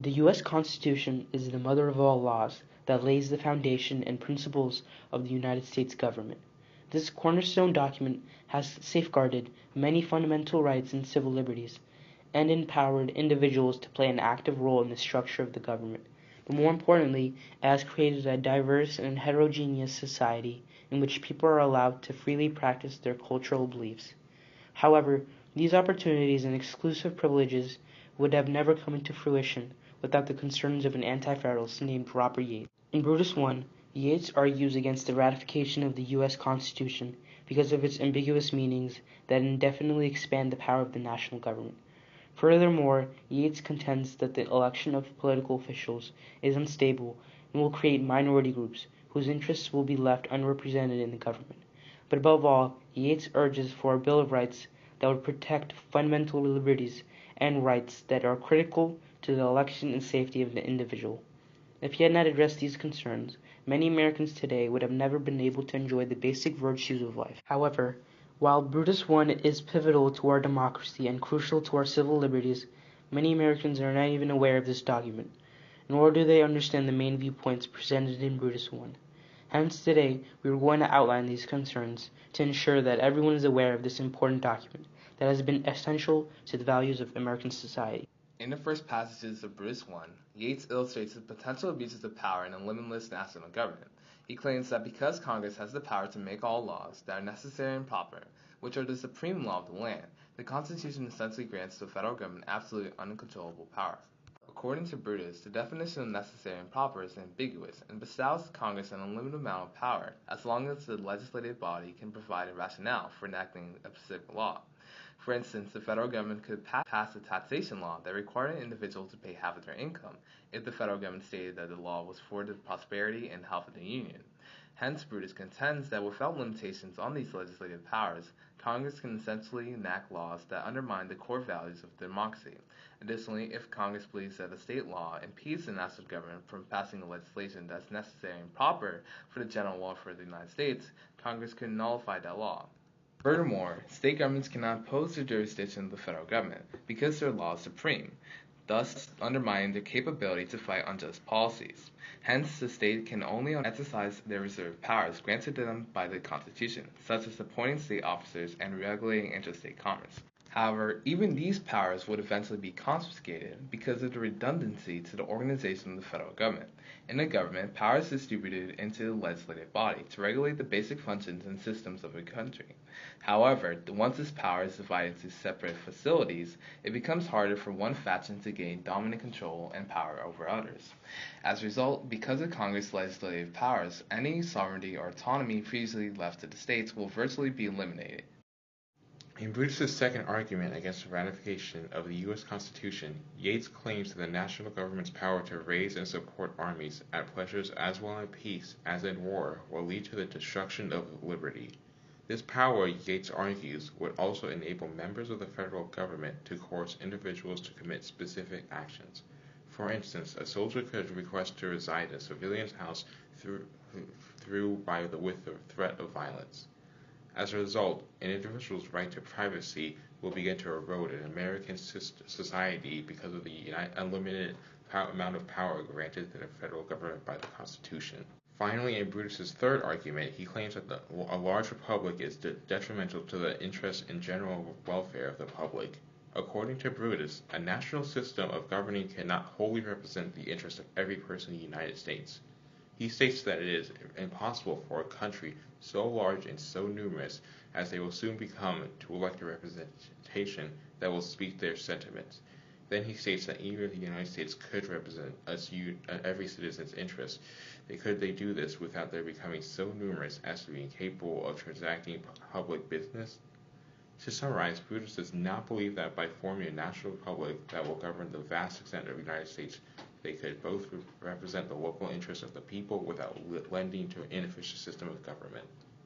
The U.S. Constitution is the mother of all laws that lays the foundation and principles of the United States government. This cornerstone document has safeguarded many fundamental rights and civil liberties, and empowered individuals to play an active role in the structure of the government. But more importantly, it has created a diverse and heterogeneous society in which people are allowed to freely practice their cultural beliefs. However, these opportunities and exclusive privileges would have never come into fruition without the concerns of an anti-federalist named Robert Yates. In Brutus I, Yates argues against the ratification of the U.S. Constitution because of its ambiguous meanings that indefinitely expand the power of the national government. Furthermore, Yates contends that the election of political officials is unstable and will create minority groups whose interests will be left unrepresented in the government. But above all, Yates urges for a Bill of Rights that would protect fundamental liberties and rights that are critical to the election and safety of the individual. If he had not addressed these concerns, many Americans today would have never been able to enjoy the basic virtues of life. However, while Brutus I is pivotal to our democracy and crucial to our civil liberties, many Americans are not even aware of this document, nor do they understand the main viewpoints presented in Brutus I. Hence, today, we are going to outline these concerns to ensure that everyone is aware of this important document that has been essential to the values of American society. In the first passages of Brutus I, Yates illustrates the potential abuses of power in a limitless national government. He claims that because Congress has the power to make all laws that are necessary and proper, which are the supreme law of the land, the Constitution essentially grants the federal government absolute uncontrollable power. According to Brutus, the definition of necessary and proper is ambiguous and bestows Congress an unlimited amount of power as long as the legislative body can provide a rationale for enacting a specific law. For instance, the federal government could pass a taxation law that required an individual to pay half of their income if the federal government stated that the law was for the prosperity and health of the Union. Hence, Brutus contends that without limitations on these legislative powers, Congress can essentially enact laws that undermine the core values of democracy. Additionally, if Congress believes that a state law impedes the national government from passing the legislation that is necessary and proper for the general welfare of the United States, Congress could nullify that law. Furthermore, state governments cannot oppose the jurisdiction of the federal government because their law is supreme, thus undermining their capability to fight unjust policies. Hence, the state can only exercise their reserved powers granted to them by the Constitution, such as appointing state officers and regulating interstate commerce. However, even these powers would eventually be confiscated because of the redundancy to the organization of the federal government. In the government, power is distributed into the legislative body to regulate the basic functions and systems of a country. However, once this power is divided into separate facilities, it becomes harder for one faction to gain dominant control and power over others. As a result, because of Congress' legislative powers, any sovereignty or autonomy previously left to the states will virtually be eliminated. In Brutus's second argument against the ratification of the U.S. Constitution, Yates claims that the national government's power to raise and support armies at pleasures as well in peace as in war will lead to the destruction of liberty. This power, Yates argues, would also enable members of the federal government to coerce individuals to commit specific actions. For instance, a soldier could request to reside in a civilian's house with the threat of violence. As a result, an individual's right to privacy will begin to erode in American society because of the unlimited amount of power granted to the federal government by the Constitution. Finally, in Brutus's third argument, he claims that a large republic is detrimental to the interests and general welfare of the public. According to Brutus, a national system of governing cannot wholly represent the interests of every person in the United States. He states that it is impossible for a country so large and so numerous as they will soon become to elect a representation that will speak their sentiments. Then he states that even if the United States could represent every citizen's interests, could they do this without their becoming so numerous as to be incapable of transacting public business? To summarize, Brutus does not believe that by forming a national republic that will govern the vast extent of the United States, they could both represent the local interests of the people without lending to an inefficient system of government.